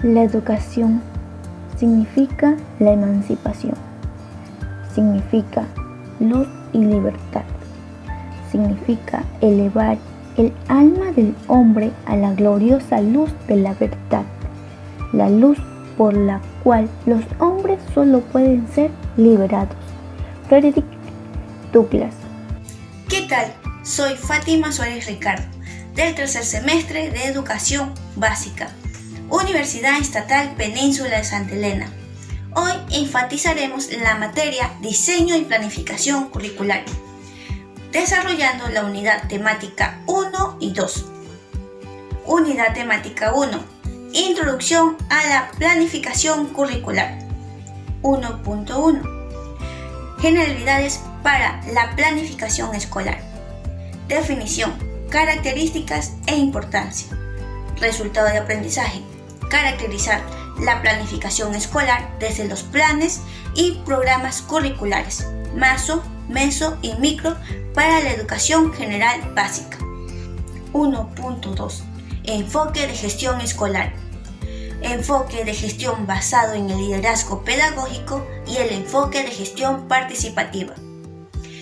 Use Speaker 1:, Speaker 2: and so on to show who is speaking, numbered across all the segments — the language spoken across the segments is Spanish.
Speaker 1: La educación significa la emancipación, significa luz y libertad, significa elevar el alma del hombre a la gloriosa luz de la verdad, la luz por la cual los hombres solo pueden ser liberados. Frederick Douglass.
Speaker 2: ¿Qué tal? Soy Fátima Suárez Ricardo, del tercer semestre de Educación Básica, Universidad Estatal Península de Santa Elena. Hoy enfatizaremos la materia Diseño y Planificación Curricular, desarrollando la unidad temática 1 y 2. Unidad temática 1. Introducción a la planificación curricular. 1.1. Generalidades para la planificación escolar. Definición, características e importancia. Resultado de aprendizaje. Caracterizar la planificación escolar desde los planes y programas curriculares, MASO, MESO y MICRO para la educación general básica. 1.2. Enfoque de gestión escolar. Enfoque de gestión basado en el liderazgo pedagógico y el enfoque de gestión participativa.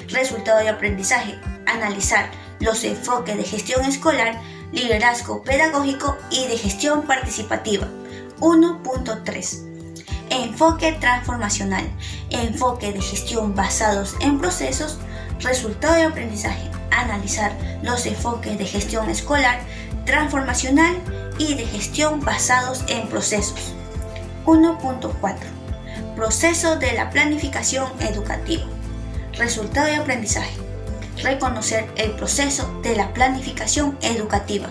Speaker 2: Resultado de aprendizaje. Analizar los enfoques de gestión escolar, liderazgo pedagógico y de gestión participativa. 1.3. Enfoque transformacional. Enfoque de gestión basados en procesos. Resultado de aprendizaje. Analizar los enfoques de gestión escolar, transformacional y de gestión basados en procesos. 1.4. Proceso de la planificación educativa. Resultado de aprendizaje. Reconocer el proceso de la planificación educativa.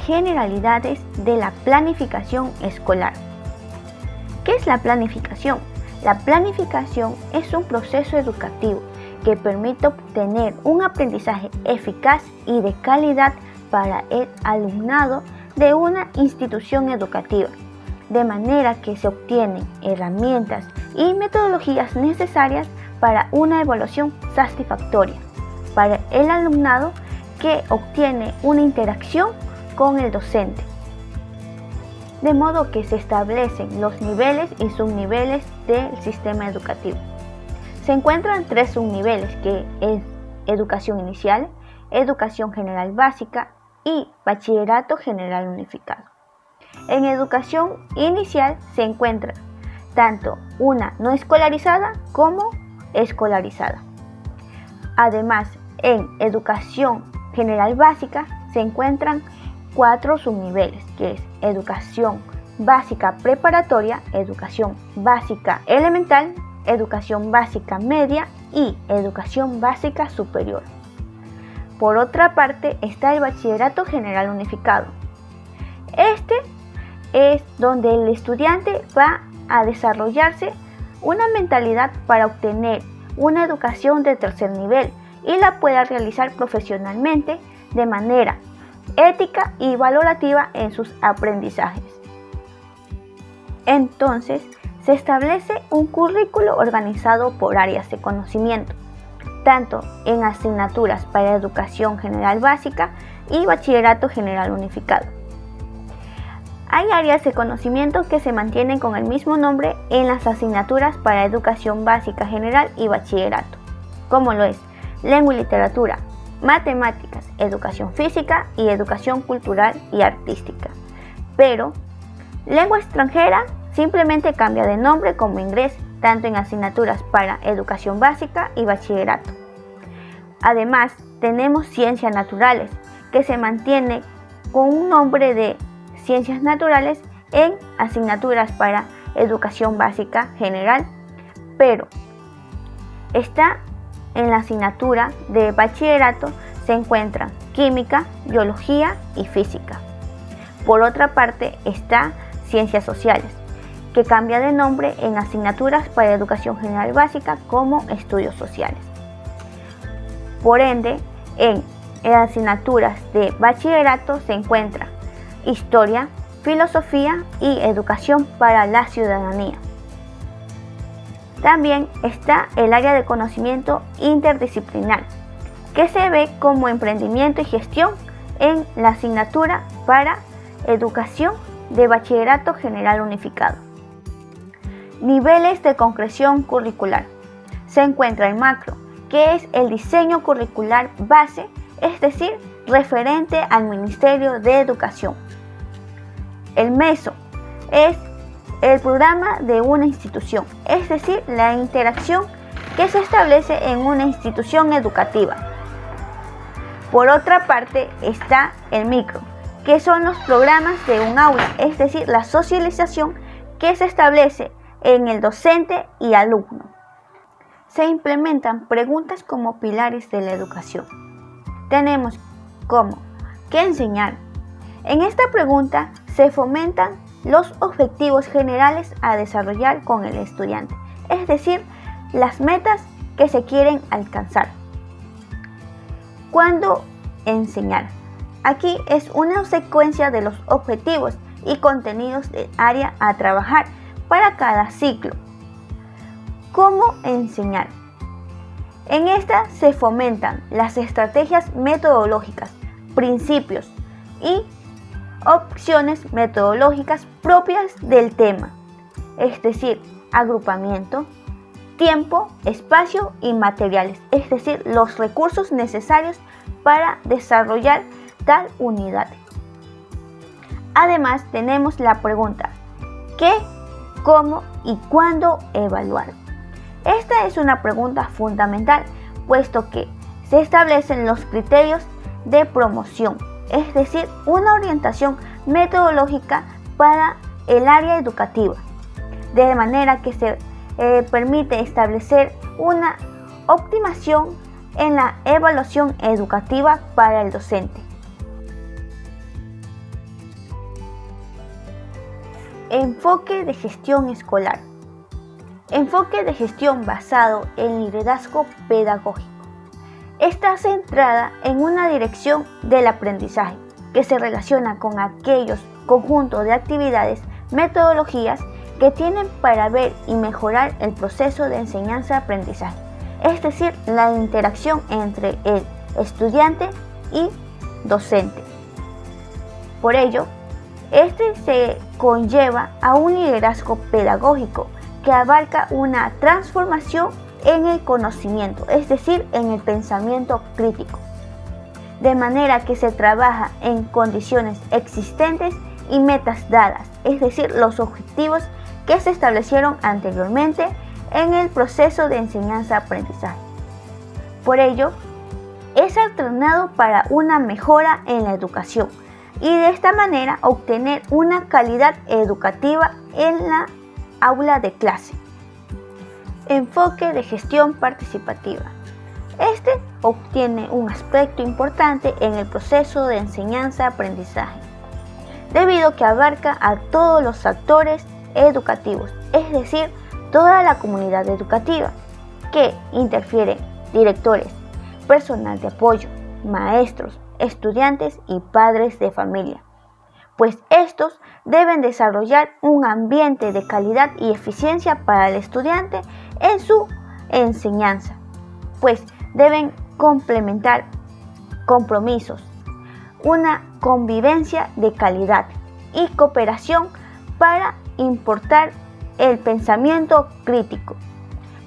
Speaker 1: Generalidades de la planificación escolar. ¿Qué es la planificación? La planificación es un proceso educativo que permite obtener un aprendizaje eficaz y de calidad para el alumnado de una institución educativa, de manera que se obtienen herramientas y metodologías necesarias para una evaluación satisfactoria para el alumnado que obtiene una interacción con el docente. De modo que se establecen los niveles y subniveles del sistema educativo. Se encuentran 3 subniveles, que es educación inicial, educación general básica y bachillerato general unificado. En educación inicial se encuentra tanto una no escolarizada como escolarizada. Además, en educación general básica se encuentran 4 subniveles, que es educación básica preparatoria, educación básica elemental, educación básica media y educación básica superior. Por otra parte está el bachillerato general unificado. Este es donde el estudiante va a desarrollarse una mentalidad para obtener una educación de tercer nivel y la pueda realizar profesionalmente de manera ética y valorativa en sus aprendizajes. Entonces, se establece un currículo organizado por áreas de conocimiento, tanto en asignaturas para educación general básica y bachillerato general unificado. Hay áreas de conocimiento que se mantienen con el mismo nombre en las asignaturas para educación básica general y bachillerato, como lo es lengua y literatura, matemáticas, educación física y educación cultural y artística. Pero lengua extranjera simplemente cambia de nombre como inglés, tanto en asignaturas para educación básica y bachillerato. Además, tenemos ciencias naturales, que se mantiene con un nombre de ciencias naturales en asignaturas para educación básica general, pero está en la asignatura de bachillerato se encuentran química, biología y física. Por otra parte está ciencias sociales, que cambia de nombre en asignaturas para educación general básica como estudios sociales. Por ende, en asignaturas de bachillerato se encuentra historia, filosofía y educación para la ciudadanía. También está el área de conocimiento interdisciplinar, que se ve como emprendimiento y gestión en la asignatura para educación de Bachillerato General Unificado. Niveles de concreción curricular. Se encuentra el macro, que es el diseño curricular base, es decir, referente al Ministerio de Educación. El meso es el programa de una institución, es decir, la interacción que se establece en una institución educativa. Por otra parte está el micro, que son los programas de un aula, es decir, la socialización que se establece en el docente y alumno. Se implementan preguntas como pilares de la educación. Tenemos como ¿qué enseñar? En esta pregunta se fomentan los objetivos generales a desarrollar con el estudiante, es decir, las metas que se quieren alcanzar. ¿Cuándo enseñar? Aquí es una secuencia de los objetivos y contenidos de área a trabajar para cada ciclo. ¿Cómo enseñar? En esta se fomentan las estrategias metodológicas, principios y opciones metodológicas propias del tema, es decir, agrupamiento, tiempo, espacio y materiales, es decir, los recursos necesarios para desarrollar tal unidad. Además, tenemos la pregunta ¿qué, cómo y cuándo evaluar? Esta es una pregunta fundamental, puesto que se establecen los criterios de promoción, es decir, una orientación metodológica para el área educativa, de manera que se permite establecer una optimización en la evaluación educativa para el docente. Enfoque de gestión escolar. Enfoque de gestión basado en liderazgo pedagógico. Está centrada en una dirección del aprendizaje que se relaciona con aquellos conjuntos de actividades, metodologías que tienen para ver y mejorar el proceso de enseñanza-aprendizaje, es decir, la interacción entre el estudiante y docente. Por ello, este se conlleva a un liderazgo pedagógico que abarca una transformación en el conocimiento, es decir, en el pensamiento crítico, de manera que se trabaja en condiciones existentes y metas dadas, es decir, los objetivos que se establecieron anteriormente en el proceso de enseñanza-aprendizaje. Por ello, es alternado para una mejora en la educación y de esta manera obtener una calidad educativa en la aula de clase. Enfoque de gestión participativa. Este obtiene un aspecto importante en el proceso de enseñanza-aprendizaje, debido a que abarca a todos los actores educativos, es decir, toda la comunidad educativa, que interfieren directores, personal de apoyo, maestros, estudiantes y padres de familia, pues estos deben desarrollar un ambiente de calidad y eficiencia para el estudiante en su enseñanza, pues deben complementar compromisos, una convivencia de calidad y cooperación para importar el pensamiento crítico,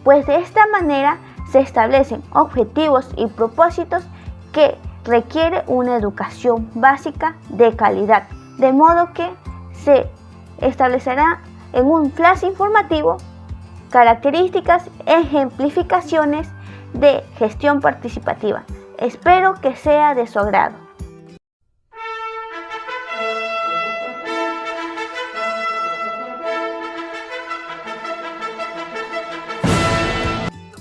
Speaker 1: pues de esta manera se establecen objetivos y propósitos que requiere una educación básica de calidad, de modo que se establecerá en un flash informativo características, ejemplificaciones de gestión participativa. Espero que sea de su agrado.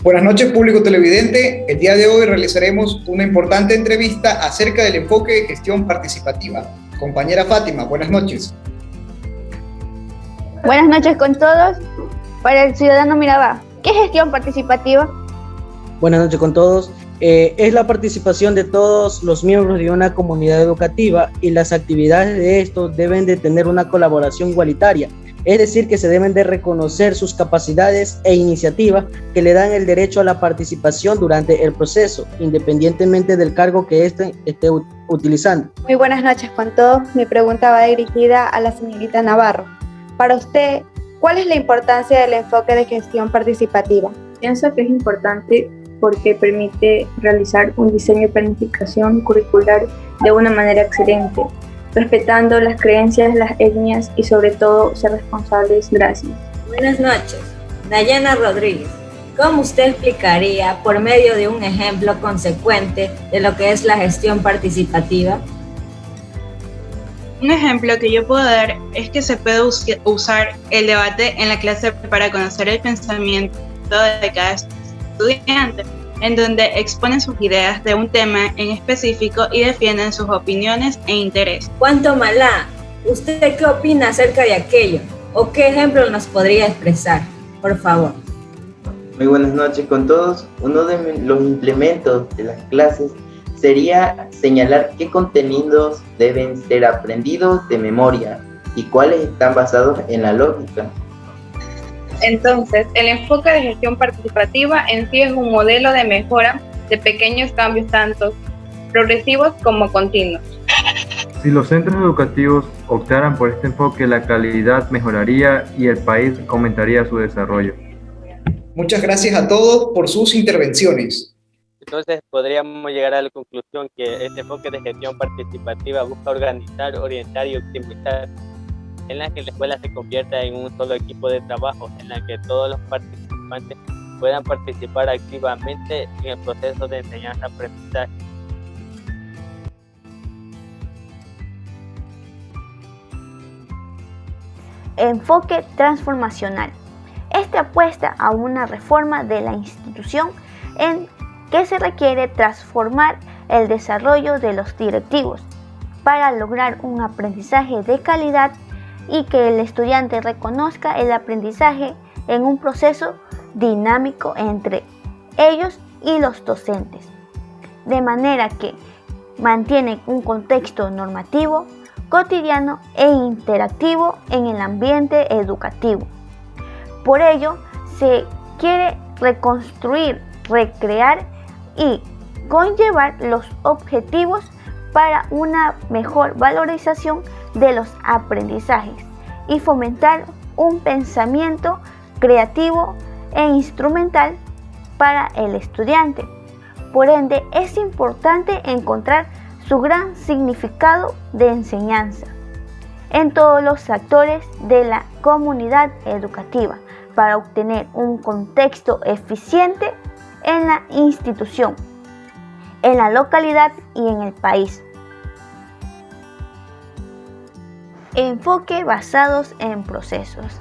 Speaker 3: Buenas noches, público televidente. El día de hoy realizaremos una importante entrevista acerca del enfoque de gestión participativa. Compañera Fátima, buenas noches.
Speaker 1: Buenas noches con todos. Para el ciudadano Mirabá, ¿qué es gestión participativa?
Speaker 4: Buenas noches con todos. Es la participación de todos los miembros de una comunidad educativa y las actividades de estos deben de tener una colaboración igualitaria Es decir, que se deben de reconocer sus capacidades e iniciativas que le dan el derecho a la participación durante el proceso, independientemente del cargo que éste esté utilizando.
Speaker 5: Muy buenas noches con todos. Mi pregunta va dirigida a la señorita Navarro. Para usted, ¿cuál es la importancia del enfoque de gestión participativa?
Speaker 6: Pienso que es importante porque permite realizar un diseño de planificación curricular de una manera excelente, respetando las creencias, las etnias y sobre todo ser responsables. Gracias.
Speaker 7: Buenas noches, Dayana Rodríguez. ¿Cómo usted explicaría por medio de un ejemplo consecuente de lo que es la gestión participativa?
Speaker 8: Un ejemplo que yo puedo dar es que se puede usar el debate en la clase para conocer el pensamiento de cada estudiante, en donde exponen sus ideas de un tema en específico y defienden sus opiniones e intereses.
Speaker 7: Cuanto Malá, ¿usted qué opina acerca de aquello? ¿O qué ejemplo nos podría expresar? Por favor.
Speaker 9: Muy buenas noches con todos. Uno de los implementos de las clases sería señalar qué contenidos deben ser aprendidos de memoria y cuáles están basados en la lógica.
Speaker 10: Entonces, el enfoque de gestión participativa en sí es un modelo de mejora de pequeños cambios tanto progresivos como continuos.
Speaker 11: Si los centros educativos optaran por este enfoque, la calidad mejoraría y el país aumentaría su desarrollo.
Speaker 3: Muchas gracias a todos por sus intervenciones.
Speaker 12: Entonces podríamos llegar a la conclusión que este enfoque de gestión participativa busca organizar, orientar y optimizar, en la que la escuela se convierta en un solo equipo de trabajo, en la que todos los participantes puedan participar activamente en el proceso de enseñanza-aprendizaje.
Speaker 1: Enfoque transformacional. Este apuesta a una reforma de la institución en que se requiere transformar el desarrollo de los directivos para lograr un aprendizaje de calidad y que el estudiante reconozca el aprendizaje en un proceso dinámico entre ellos y los docentes, de manera que mantienen un contexto normativo, cotidiano e interactivo en el ambiente educativo. Por ello, se quiere reconstruir, recrear y conllevar los objetivos para una mejor valorización de los aprendizajes y fomentar un pensamiento creativo e instrumental para el estudiante. Por ende, es importante encontrar su gran significado de enseñanza en todos los actores de la comunidad educativa para obtener un contexto eficiente en la institución, en la localidad y en el país. Enfoque basados en procesos.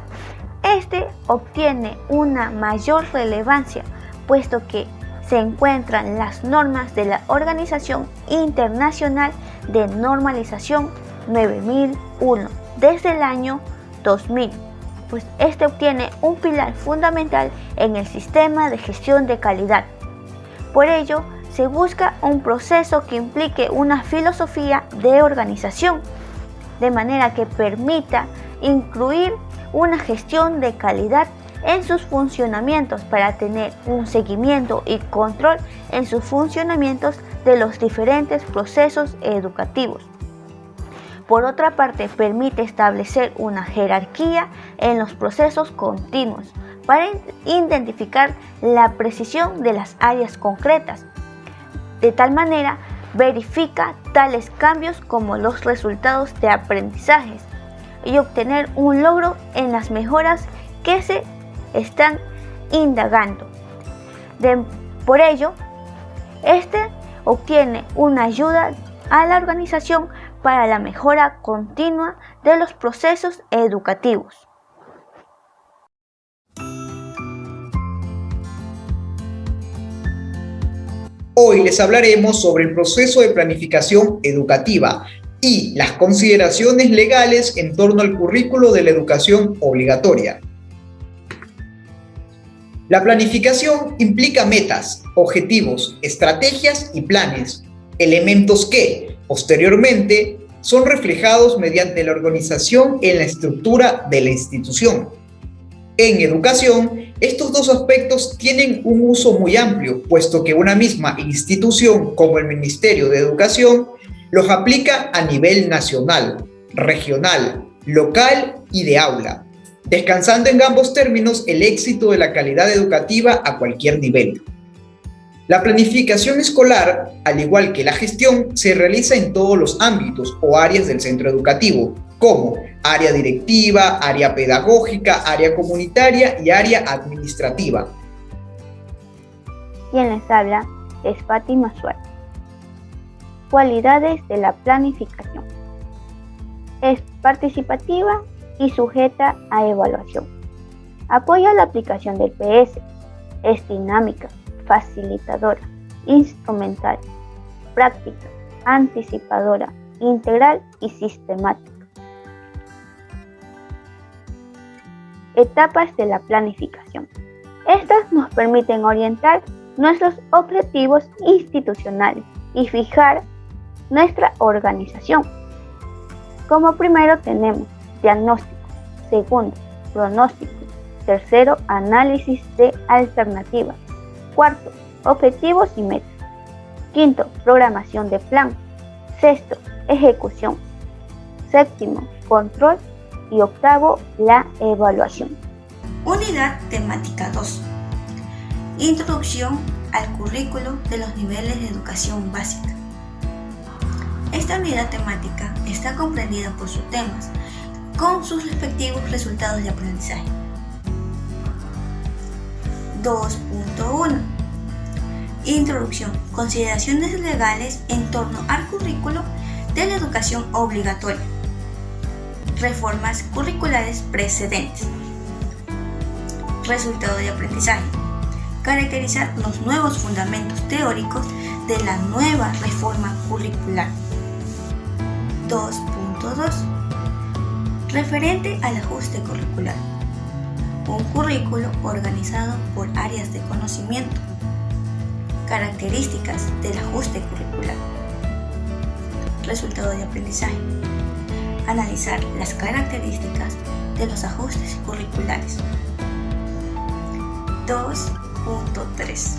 Speaker 1: Este obtiene una mayor relevancia puesto que se encuentran las normas de la Organización Internacional de Normalización 9001 desde el año 2000, pues este obtiene un pilar fundamental en el sistema de gestión de calidad. Por ello, se busca un proceso que implique una filosofía de organización, de manera que permita incluir una gestión de calidad en sus funcionamientos para tener un seguimiento y control en sus funcionamientos de los diferentes procesos educativos. Por otra parte, permite establecer una jerarquía en los procesos continuos para identificar la precisión de las áreas concretas. De tal manera, verifica tales cambios como los resultados de aprendizajes y obtener un logro en las mejoras que se están indagando. Por ello, este obtiene una ayuda a la organización para la mejora continua de los procesos educativos.
Speaker 3: Hoy les hablaremos sobre el proceso de planificación educativa y las consideraciones legales en torno al currículo de la educación obligatoria. La planificación implica metas, objetivos, estrategias y planes, elementos que, posteriormente, son reflejados mediante la organización en la estructura de la institución. En educación, estos dos aspectos tienen un uso muy amplio, puesto que una misma institución, como el Ministerio de Educación, los aplica a nivel nacional, regional, local y de aula, descansando en ambos términos el éxito de la calidad educativa a cualquier nivel. La planificación escolar, al igual que la gestión, se realiza en todos los ámbitos o áreas del centro educativo, como área directiva, área pedagógica, área comunitaria y área administrativa.
Speaker 1: Quien les habla es Fátima Suárez. Cualidades de la planificación. Es participativa y sujeta a evaluación. Apoya la aplicación del PS. Es dinámica, facilitadora, instrumental, práctica, anticipadora, integral y sistemática. Etapas de la planificación. Estas nos permiten orientar nuestros objetivos institucionales y fijar nuestra organización. Como primero tenemos diagnóstico, segundo, pronóstico, tercero, análisis de alternativas, cuarto, objetivos y metas, quinto, programación de plan, sexto, ejecución, séptimo, control y octavo, la evaluación.
Speaker 2: Unidad temática 2. Introducción al currículo de los niveles de educación básica. Esta unidad temática está comprendida por sus temas, con sus respectivos resultados de aprendizaje. 2.1. Introducción. Consideraciones legales en torno al currículo de la educación obligatoria. Reformas curriculares precedentes. Resultado de aprendizaje. Caracterizar los nuevos fundamentos teóricos de la nueva reforma curricular. 2.2. Referente al ajuste curricular. Un currículo organizado por áreas de conocimiento. Características del ajuste curricular. Resultado de aprendizaje. Analizar las características de los ajustes curriculares. 2.3.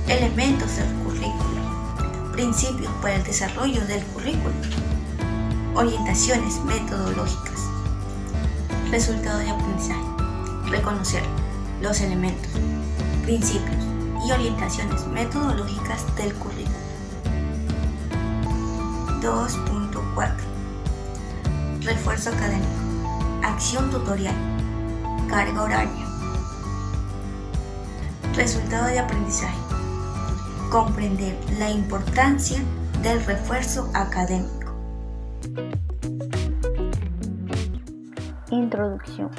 Speaker 2: Elementos del currículo. Principios para el desarrollo del currículo. Orientaciones metodológicas. Resultado de aprendizaje. Reconocer los elementos, principios y orientaciones metodológicas del currículo. 2.4. Refuerzo académico. Acción tutorial. Carga horaria. Resultado de aprendizaje. Comprender la importancia del refuerzo académico.
Speaker 1: Introducción.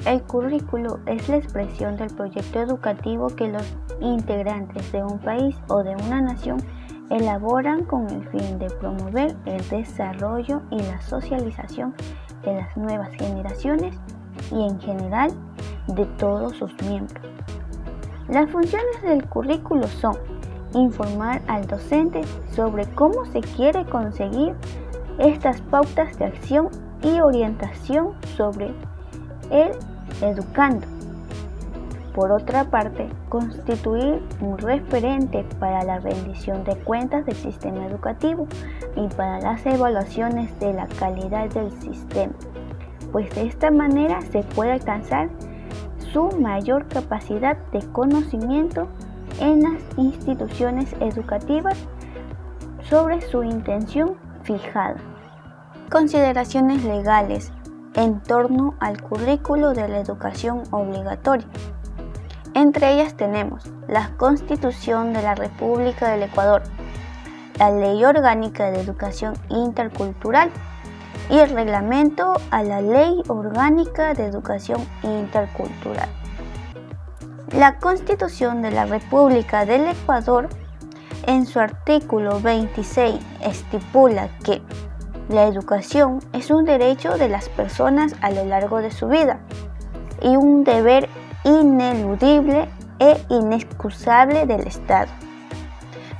Speaker 1: El currículo es la expresión del proyecto educativo que los integrantes de un país o de una nación elaboran con el fin de promover el desarrollo y la socialización de las nuevas generaciones y en general de todos sus miembros. Las funciones del currículo son informar al docente sobre cómo se quiere conseguir estas pautas de acción y orientación sobre el educando. Por otra parte, constituir un referente para la rendición de cuentas del sistema educativo y para las evaluaciones de la calidad del sistema, pues de esta manera se puede alcanzar su mayor capacidad de conocimiento en las instituciones educativas sobre su intención fijada. Consideraciones legales en torno al currículo de la educación obligatoria. Entre ellas tenemos la Constitución de la República del Ecuador, la Ley Orgánica de Educación Intercultural y el Reglamento a la Ley Orgánica de Educación Intercultural. La Constitución de la República del Ecuador, en su artículo 26, estipula que la educación es un derecho de las personas a lo largo de su vida y un deber ineludible e inexcusable del Estado.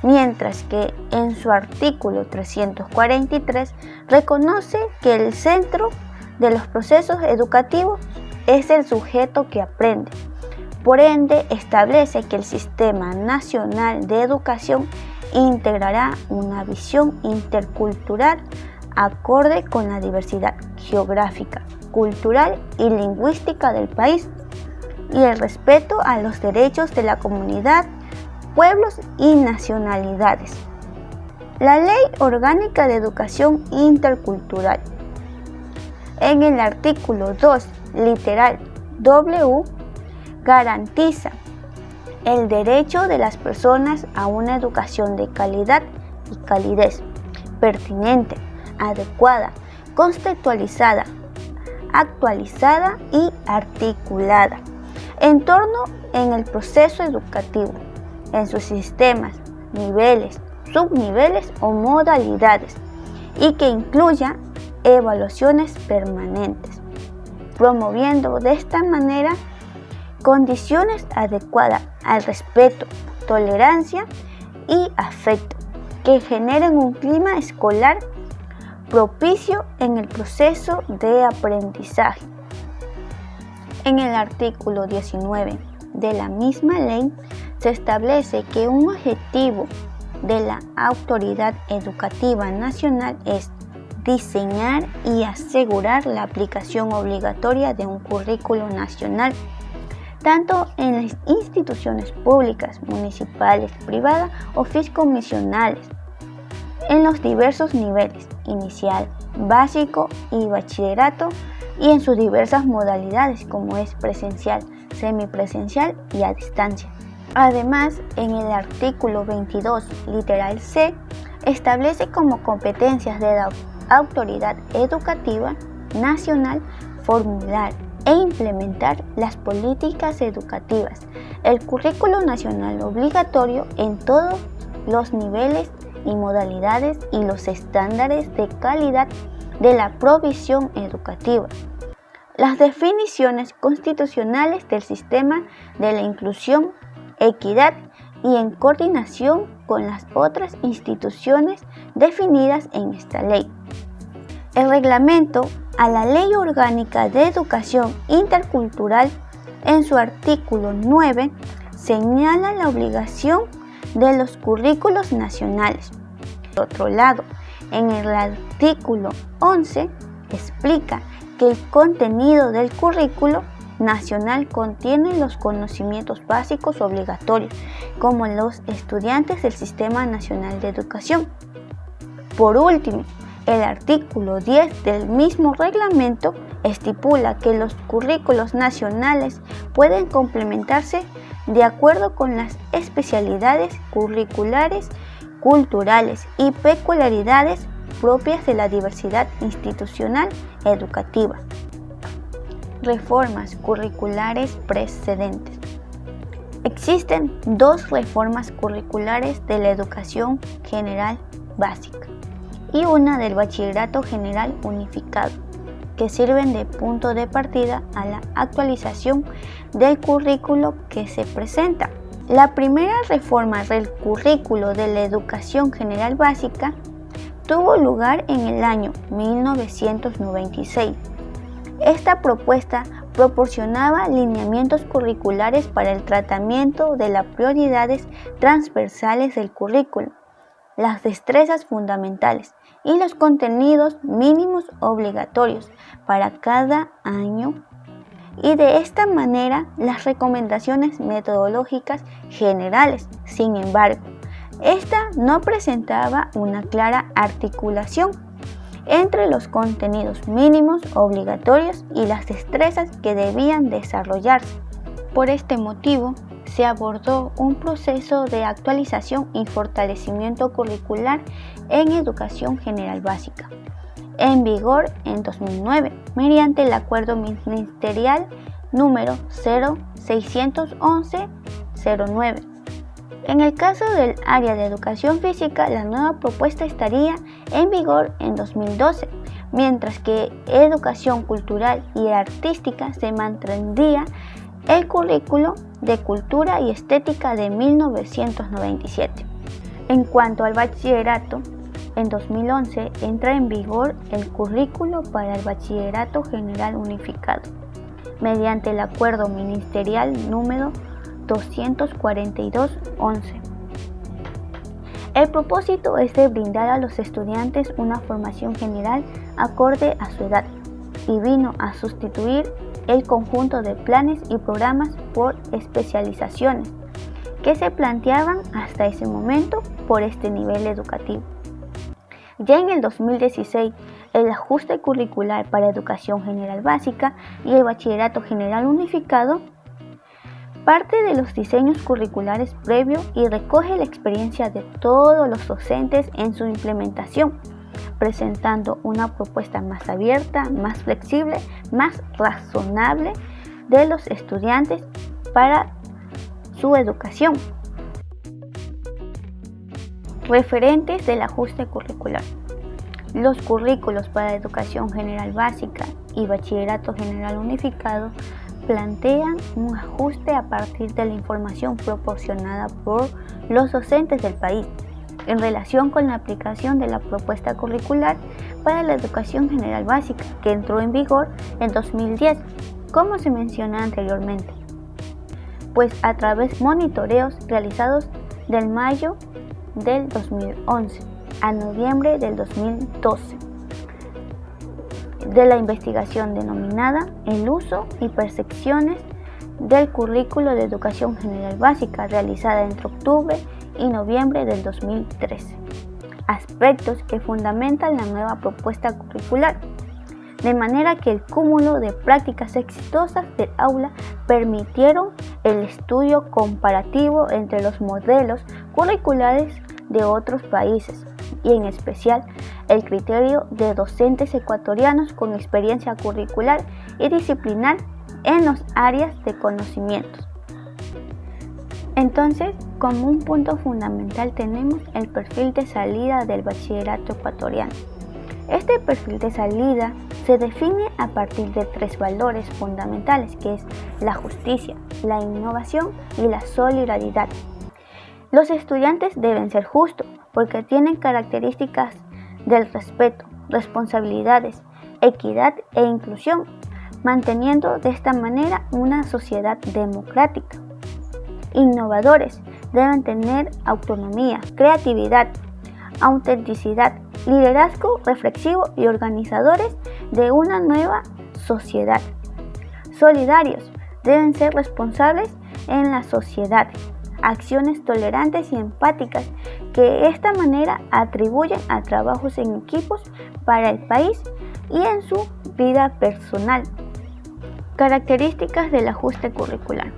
Speaker 1: mientras que en su artículo 343 reconoce que el centro de los procesos educativos es el sujeto que aprende. Por ende, establece que el Sistema Nacional de Educación integrará una visión intercultural acorde con la diversidad geográfica, cultural y lingüística del país y el respeto a los derechos de la comunidad, pueblos y nacionalidades. La Ley Orgánica de Educación Intercultural. En el artículo 2, literal W, garantiza el derecho de las personas a una educación de calidad y calidez, pertinente, adecuada, contextualizada, actualizada y articulada, en torno en el proceso educativo, en sus sistemas, niveles, subniveles o modalidades, y que incluya evaluaciones permanentes, promoviendo de esta manera condiciones adecuadas al respeto, tolerancia y afecto, que generen un clima escolar propicio en el proceso de aprendizaje. En el artículo 19 de la misma ley se establece que un objetivo de la Autoridad Educativa Nacional es diseñar y asegurar la aplicación obligatoria de un currículo nacional, tanto en las instituciones públicas, municipales, privadas o fiscomisionales, en los diversos niveles, inicial, básico y bachillerato, y en sus diversas modalidades como es presencial, semipresencial y a distancia. Además, en el artículo 22, literal C, establece como competencias de la Autoridad Educativa Nacional formular e implementar las políticas educativas, el currículo nacional obligatorio en todos los niveles y modalidades y los estándares de calidad de la provisión educativa, las definiciones constitucionales del sistema de la inclusión, equidad y en coordinación con las otras instituciones definidas en esta ley. El reglamento a la Ley Orgánica de Educación Intercultural, en su artículo 9, señala la obligación de los currículos nacionales. Por otro lado, en el artículo 11 explica que el contenido del currículo nacional contiene los conocimientos básicos obligatorios, como los estudiantes del Sistema Nacional de Educación. Por último, el artículo 10 del mismo reglamento estipula que los currículos nacionales pueden complementarse de acuerdo con las especialidades curriculares, culturales y peculiaridades propias de la diversidad institucional educativa. Reformas curriculares precedentes. Existen dos reformas curriculares de la educación general básica y una del bachillerato general unificado, que sirven de punto de partida a la actualización del currículo que se presenta. La primera reforma del currículo de la educación general básica tuvo lugar en el año 1996. Esta propuesta proporcionaba lineamientos curriculares para el tratamiento de las prioridades transversales del currículo, las destrezas fundamentales y los contenidos mínimos obligatorios para cada año, y de esta manera las recomendaciones metodológicas generales. Sin embargo, esta no presentaba una clara articulación entre los contenidos mínimos obligatorios y las destrezas que debían desarrollarse. Por este motivo, se abordó un proceso de actualización y fortalecimiento curricular en educación general básica, en vigor en 2009, mediante el Acuerdo Ministerial número 0611-09. En el caso del área de educación física, la nueva propuesta estaría en vigor en 2012, mientras que educación cultural y artística se mantendría el currículo de cultura y estética de 1997. En cuanto al bachillerato, en 2011 entra en vigor el currículo para el Bachillerato General Unificado, mediante el Acuerdo Ministerial número 242-11. El propósito es de brindar a los estudiantes una formación general acorde a su edad y vino a sustituir el conjunto de planes y programas por especializaciones que se planteaban hasta ese momento por este nivel educativo. Ya en el 2016, el ajuste curricular para Educación General Básica y el Bachillerato General Unificado parte de los diseños curriculares previos y recoge la experiencia de todos los docentes en su implementación, presentando una propuesta más abierta, más flexible, más razonable de los estudiantes para su educación. Referentes del ajuste curricular. Los currículos para Educación General Básica y Bachillerato General Unificado plantean un ajuste a partir de la información proporcionada por los docentes del país en relación con la aplicación de la propuesta curricular para la Educación General Básica, que entró en vigor en 2010, como se menciona anteriormente, pues a través de monitoreos realizados del mayo del 2011 a noviembre del 2012 de la investigación denominada El uso y percepciones del currículo de Educación General Básica, realizada entre octubre y noviembre del 2013. Aspectos que fundamentan la nueva propuesta curricular, de manera que el cúmulo de prácticas exitosas del aula permitieron el estudio comparativo entre los modelos curriculares de otros países y en especial el criterio de docentes ecuatorianos con experiencia curricular y disciplinar en las áreas de conocimientos. Entonces, como un punto fundamental tenemos el perfil de salida del bachillerato ecuatoriano. Este perfil de salida se define a partir de 3 valores fundamentales, que es la justicia, la innovación y la solidaridad. Los estudiantes deben ser justos porque tienen características del respeto, responsabilidades, equidad e inclusión, manteniendo de esta manera una sociedad democrática. Innovadores deben tener autonomía, creatividad, autenticidad, liderazgo reflexivo y organizadores de una nueva sociedad. Solidarios deben ser responsables en la sociedad, acciones tolerantes y empáticas que de esta manera atribuyen a trabajos en equipos para el país y en su vida personal. Características del ajuste curricular.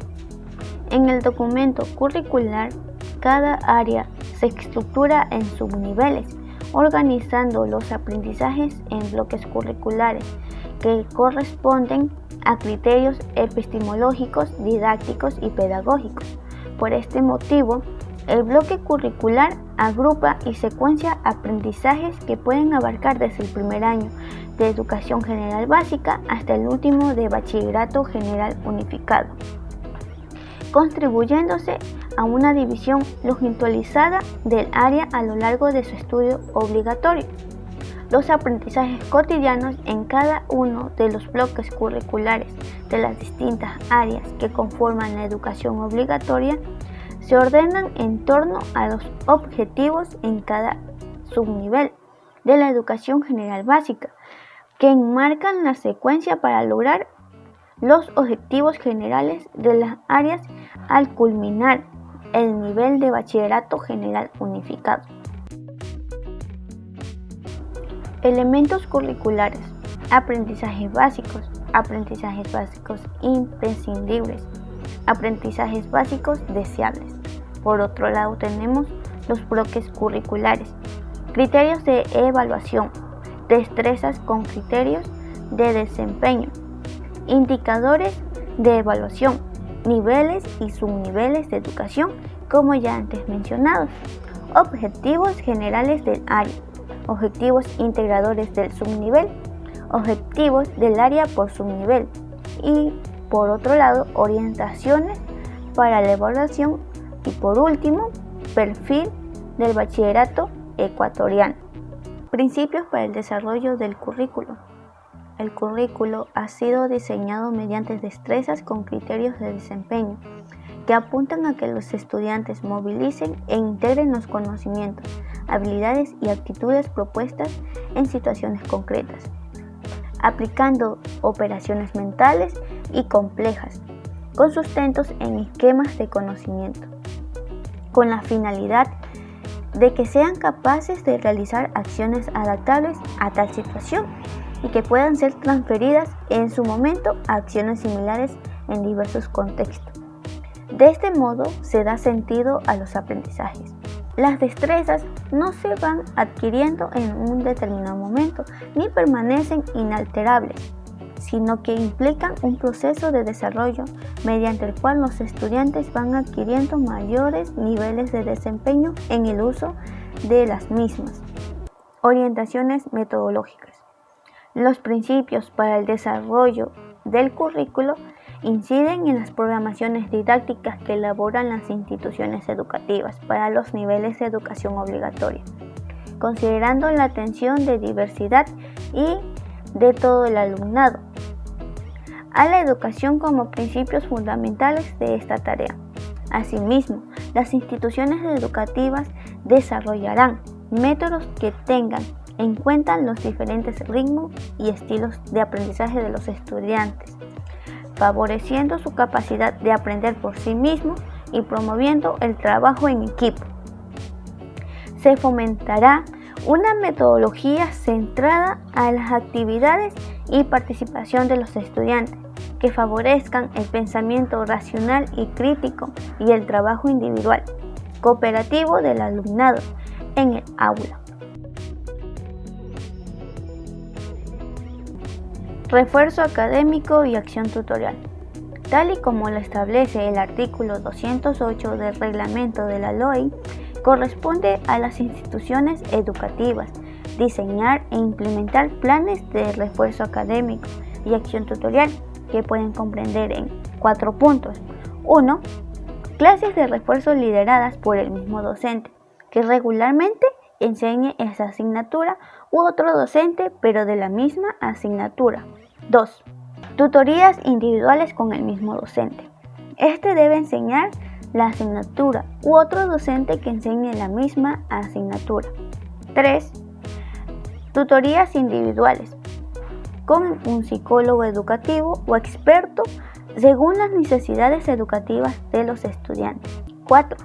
Speaker 1: En el documento curricular, cada área se estructura en subniveles, organizando los aprendizajes en bloques curriculares que corresponden a criterios epistemológicos, didácticos y pedagógicos. Por este motivo, el bloque curricular agrupa y secuencia aprendizajes que pueden abarcar desde el primer año de Educación General Básica hasta el último de Bachillerato General Unificado, contribuyéndose a una división longitudinal del área a lo largo de su estudio obligatorio. Los aprendizajes cotidianos en cada uno de los bloques curriculares de las distintas áreas que conforman la educación obligatoria se ordenan en torno a los objetivos en cada subnivel de la Educación General Básica, que enmarcan la secuencia para lograr los objetivos generales de las áreas al culminar el nivel de Bachillerato General Unificado. Elementos curriculares: aprendizajes básicos imprescindibles, aprendizajes básicos deseables. Por otro lado tenemos los bloques curriculares: criterios de evaluación, destrezas con criterios de desempeño, indicadores de evaluación, niveles y subniveles de educación, como ya antes mencionados, objetivos generales del área, objetivos integradores del subnivel, objetivos del área por subnivel y, por otro lado, orientaciones para la evaluación y, por último, perfil del bachillerato ecuatoriano. Principios para el desarrollo del currículo. El currículo ha sido diseñado mediante destrezas con criterios de desempeño que apuntan a que los estudiantes movilicen e integren los conocimientos, habilidades y actitudes propuestas en situaciones concretas, aplicando operaciones mentales y complejas, con sustentos en esquemas de conocimiento, con la finalidad de que sean capaces de realizar acciones adaptables a tal situación y que puedan ser transferidas en su momento a acciones similares en diversos contextos. De este modo se da sentido a los aprendizajes. Las destrezas no se van adquiriendo en un determinado momento ni permanecen inalterables, sino que implican un proceso de desarrollo mediante el cual los estudiantes van adquiriendo mayores niveles de desempeño en el uso de las mismas. Orientaciones metodológicas. Los principios para el desarrollo del currículo inciden en las programaciones didácticas que elaboran las instituciones educativas para los niveles de educación obligatoria, considerando la atención de diversidad y de todo el alumnado a la educación como principios fundamentales de esta tarea. Asimismo, las instituciones educativas desarrollarán métodos que tengan en cuenta los diferentes ritmos y estilos de aprendizaje de los estudiantes, favoreciendo su capacidad de aprender por sí mismos y promoviendo el trabajo en equipo. Se fomentará una metodología centrada a las actividades y participación de los estudiantes que favorezcan el pensamiento racional y crítico y el trabajo individual, cooperativo del alumnado en el aula. Refuerzo académico y acción tutorial. Tal y como lo establece el artículo 208 del reglamento de la LOI, corresponde a las instituciones educativas diseñar e implementar planes de refuerzo académico y acción tutorial que pueden comprender en 4 puntos. 1. Clases de refuerzo lideradas por el mismo docente, que regularmente enseñe esa asignatura u otro docente pero de la misma asignatura. 2. Tutorías individuales con el mismo docente. Este debe enseñar la asignatura u otro docente que enseñe la misma asignatura. 3. Tutorías individuales con un psicólogo educativo o experto según las necesidades educativas de los estudiantes. 4.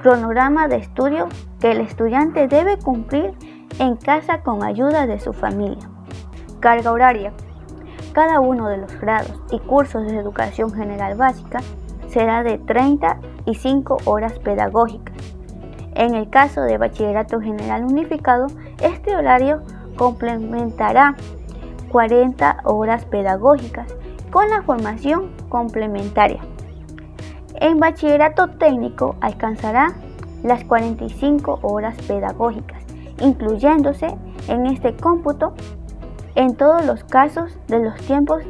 Speaker 1: Cronograma de estudio que el estudiante debe cumplir en casa con ayuda de su familia. Carga horaria. Cada uno de los grados y cursos de educación general básica será de 35 horas pedagógicas. En el caso de bachillerato general unificado, este horario complementará 40 horas pedagógicas con la formación complementaria. En bachillerato técnico alcanzará las 45 horas pedagógicas, incluyéndose en este cómputo en todos los casos de los tiempos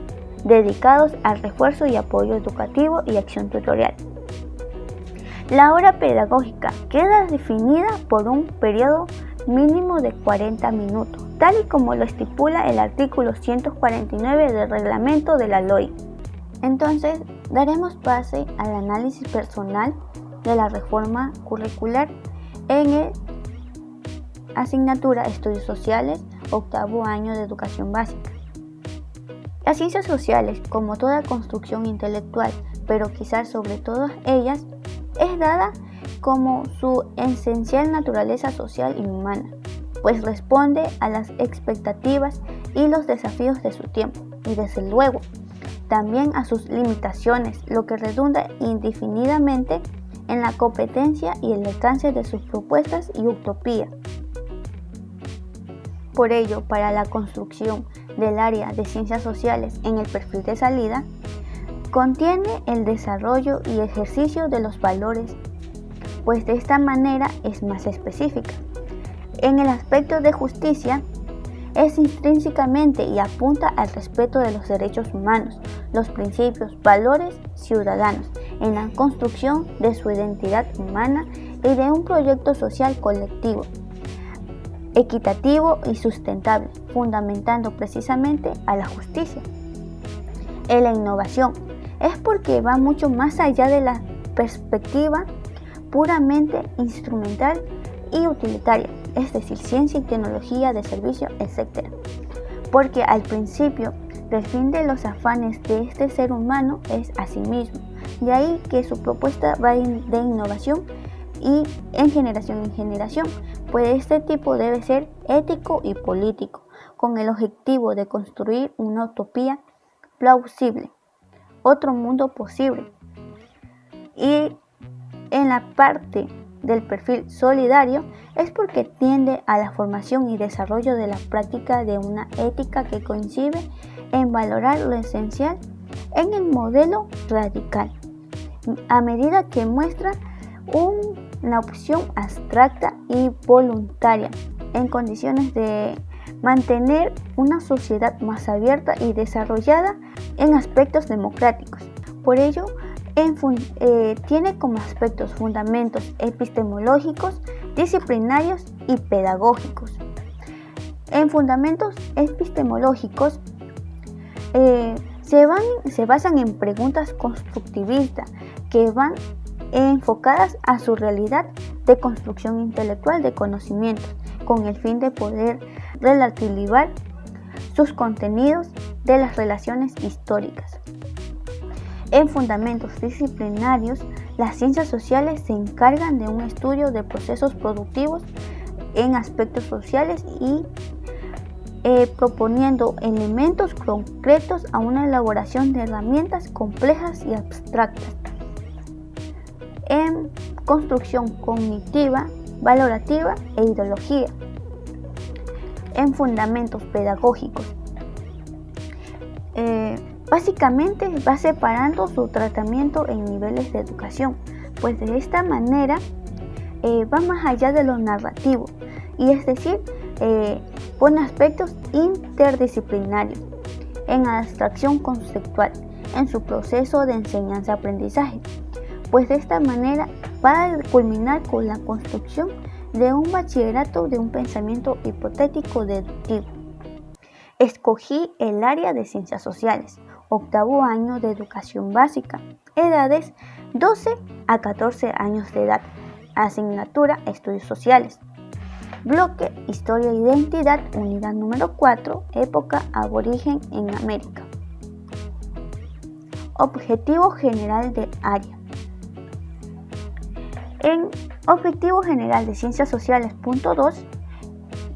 Speaker 1: dedicados al refuerzo y apoyo educativo y acción tutorial. La hora pedagógica queda definida por un periodo mínimo de 40 minutos, tal y como lo estipula el artículo 149 del reglamento de la LOI. Entonces, daremos pase al análisis personal de la reforma curricular en el asignatura Estudios Sociales, octavo año de educación básica. Las ciencias sociales, como toda construcción intelectual, pero quizás sobre todas ellas, es dada como su esencial naturaleza social y humana, pues responde a las expectativas y los desafíos de su tiempo, y desde luego, también a sus limitaciones, lo que redunda indefinidamente en la competencia y el alcance de sus propuestas y utopía. Por ello, para la construcción del área de ciencias sociales en el perfil de salida, contiene el desarrollo y ejercicio de los valores, pues de esta manera es más específica. En el aspecto de justicia, es intrínsecamente y apunta al respeto de los derechos humanos, los principios, valores ciudadanos, en la construcción de su identidad humana y de un proyecto social colectivo, equitativo y sustentable, fundamentando precisamente a la justicia. En la innovación es porque va mucho más allá de la perspectiva puramente instrumental y utilitaria, es decir, ciencia y tecnología de servicio, etc. Porque al principio, el fin de los afanes de este ser humano es a sí mismo. De ahí que su propuesta va de innovación y en generación, pues este tipo debe ser ético y político, con el objetivo de construir una utopía plausible, otro mundo posible. Y en la parte del perfil solidario es porque tiende a la formación y desarrollo de la práctica de una ética que coincide en valorar lo esencial en el modelo radical, a medida que muestra una opción abstracta y voluntaria en condiciones de mantener una sociedad más abierta y desarrollada en aspectos democráticos. Por ello, tiene como aspectos fundamentos epistemológicos, disciplinarios y pedagógicos. En fundamentos epistemológicos se basan en preguntas constructivistas que van enfocadas a su realidad de construcción intelectual de conocimientos, con el fin de poder relativizar sus contenidos de las relaciones históricas. En fundamentos disciplinarios, las ciencias sociales se encargan de un estudio de procesos productivos en aspectos sociales y proponiendo elementos concretos a una elaboración de herramientas complejas y abstractas. En construcción cognitiva, valorativa e ideología. En fundamentos pedagógicos. Básicamente va separando su tratamiento en niveles de educación, pues de esta manera va más allá de lo narrativo, y es decir, pone aspectos interdisciplinarios en abstracción conceptual en su proceso de enseñanza-aprendizaje, pues de esta manera va a culminar con la construcción de un bachillerato de un pensamiento hipotético deductivo. Escogí el área de ciencias sociales, octavo año de educación básica, edades 12 a 14 años de edad, asignatura estudios sociales, bloque historia e identidad, unidad número 4, época aborigen en América. Objetivo general de área. En Objetivo General de Ciencias Sociales, punto 2,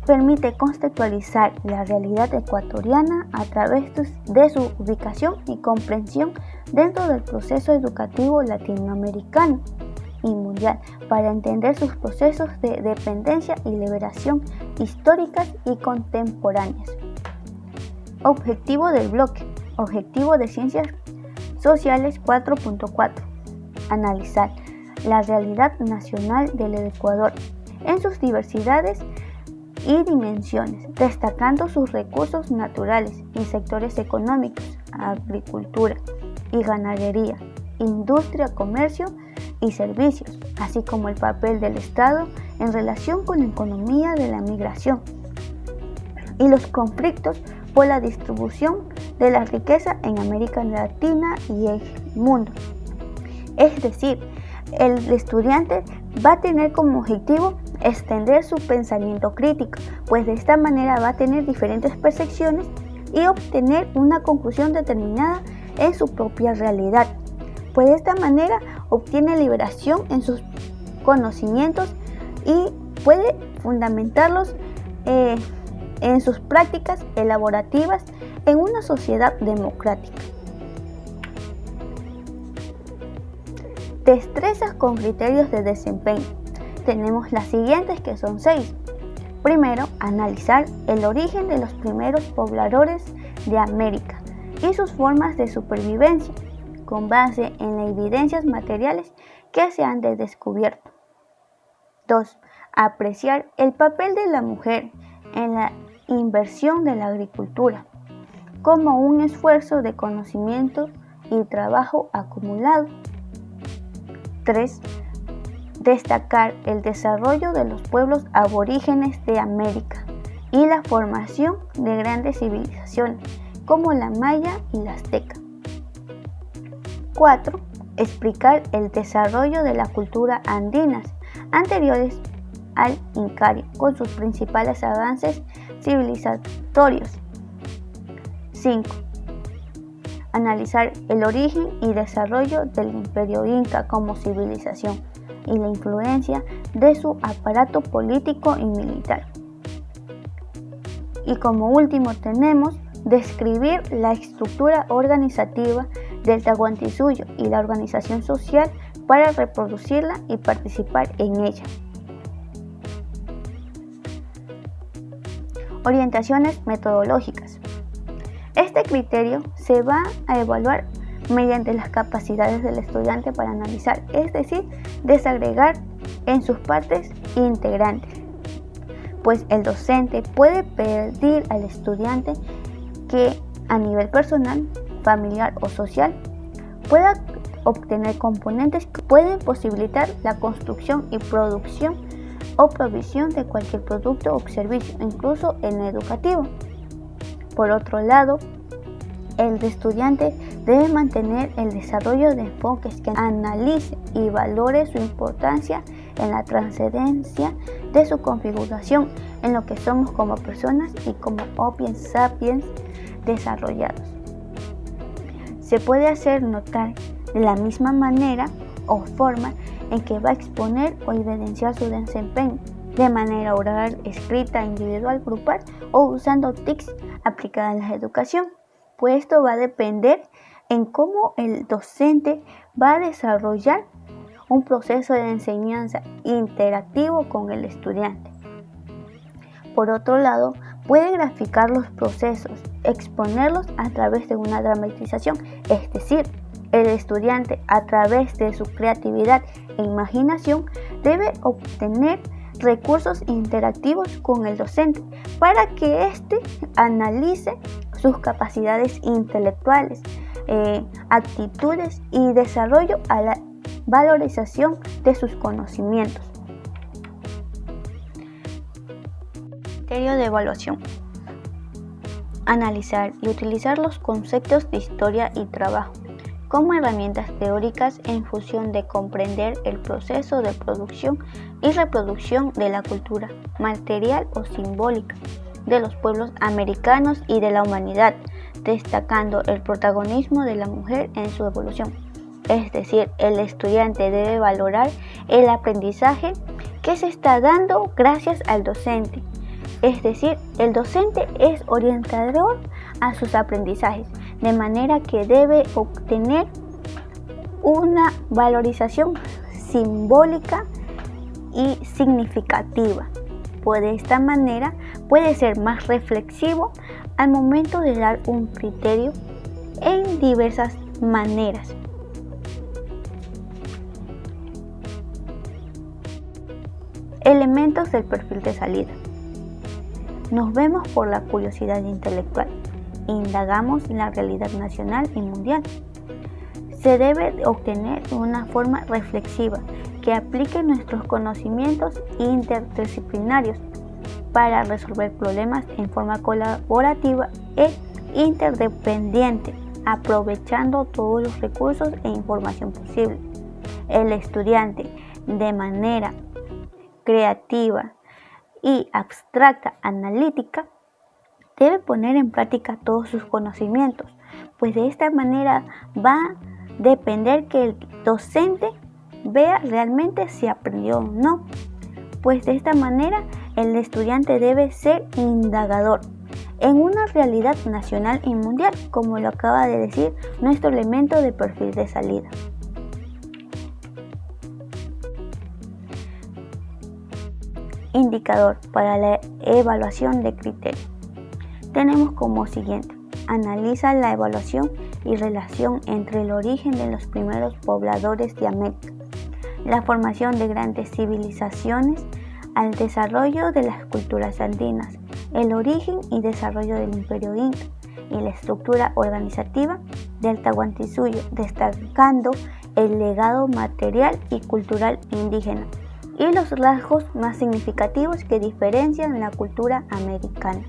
Speaker 1: permite conceptualizar la realidad ecuatoriana a través de su ubicación y comprensión dentro del proceso educativo latinoamericano y mundial, para entender sus procesos de dependencia y liberación históricas y contemporáneas. Objetivo del bloque. Objetivo de Ciencias Sociales 4.4. Analizar la realidad nacional del Ecuador en sus diversidades y dimensiones, destacando sus recursos naturales y sectores económicos, agricultura y ganadería, industria, comercio y servicios, así como el papel del Estado en relación con la economía de la migración y los conflictos por la distribución de la riqueza en América Latina y el mundo. Es decir, el estudiante va a tener como objetivo extender su pensamiento crítico, pues de esta manera va a tener diferentes percepciones y obtener una conclusión determinada en su propia realidad. Pues de esta manera obtiene liberación en sus conocimientos y puede fundamentarlos en sus prácticas elaborativas en una sociedad democrática. Destrezas con criterios de desempeño. Tenemos las siguientes, que son 6. Primero, analizar el origen de los primeros pobladores de América y sus formas de supervivencia, con base en las evidencias materiales que se han descubierto. 2. Apreciar el papel de la mujer en la inversión de la agricultura, como un esfuerzo de conocimiento y trabajo acumulado. 3. destacar el desarrollo de los pueblos aborígenes de América y la formación de grandes civilizaciones como la maya y la azteca. 4. Explicar el desarrollo de la cultura andinas anteriores al Incario con sus principales avances civilizatorios. 5. Analizar el origen y desarrollo del Imperio Inca como civilización y la influencia de su aparato político y militar. Y como último tenemos describir la estructura organizativa del Tahuantinsuyo y la organización social para reproducirla y participar en ella. Orientaciones metodológicas. Este criterio se va a evaluar mediante las capacidades del estudiante para analizar, es decir, desagregar en sus partes integrantes, pues el docente puede pedir al estudiante que a nivel personal, familiar o social pueda obtener componentes que pueden posibilitar la construcción y producción o provisión de cualquier producto o servicio, incluso en el educativo. Por otro lado, el estudiante debe mantener el desarrollo de enfoques que analice y valore su importancia en la trascendencia de su configuración en lo que somos como personas y como Homo sapiens desarrollados. Se puede hacer notar de la misma manera o forma en que va a exponer o evidenciar su desempeño, de manera oral, escrita, individual, grupal o usando TICs aplicadas en la educación, pues esto va a depender en cómo el docente va a desarrollar un proceso de enseñanza interactivo con el estudiante. Por otro lado, puede graficar los procesos, exponerlos a través de una dramatización, es decir, el estudiante a través de su creatividad e imaginación debe obtener recursos interactivos con el docente para que éste analice sus capacidades intelectuales, actitudes y desarrollo a la valorización de sus conocimientos. Criterio de evaluación. Analizar y utilizar los conceptos de historia y trabajo como herramientas teóricas en función de comprender el proceso de producción y reproducción de la cultura material o simbólica de los pueblos americanos y de la humanidad, destacando el protagonismo de la mujer en su evolución. Es decir, el estudiante debe valorar el aprendizaje que se está dando gracias al docente. Es decir, el docente es orientador a sus aprendizajes, de manera que debe obtener una valorización simbólica y significativa. Pues de esta manera puede ser más reflexivo al momento de dar un criterio en diversas maneras. Elementos del perfil de salida. Nos vemos por la curiosidad intelectual. Indagamos en la realidad nacional y mundial. Se debe obtener una forma reflexiva que aplique nuestros conocimientos interdisciplinarios para resolver problemas en forma colaborativa e interdependiente, aprovechando todos los recursos e información posible. El estudiante, de manera creativa y abstracta analítica, debe poner en práctica todos sus conocimientos, pues de esta manera va a depender que el docente vea realmente si aprendió o no, pues de esta manera el estudiante debe ser indagador en una realidad nacional y mundial, como lo acaba de decir nuestro elemento de perfil de salida. Indicador para la evaluación de criterio. Tenemos como siguiente: analiza la evaluación y relación entre el origen de los primeros pobladores de América, la formación de grandes civilizaciones, al desarrollo de las culturas andinas, el origen y desarrollo del Imperio Inca y la estructura organizativa del Tahuantinsuyo, destacando el legado material y cultural indígena y los rasgos más significativos que diferencian la cultura americana.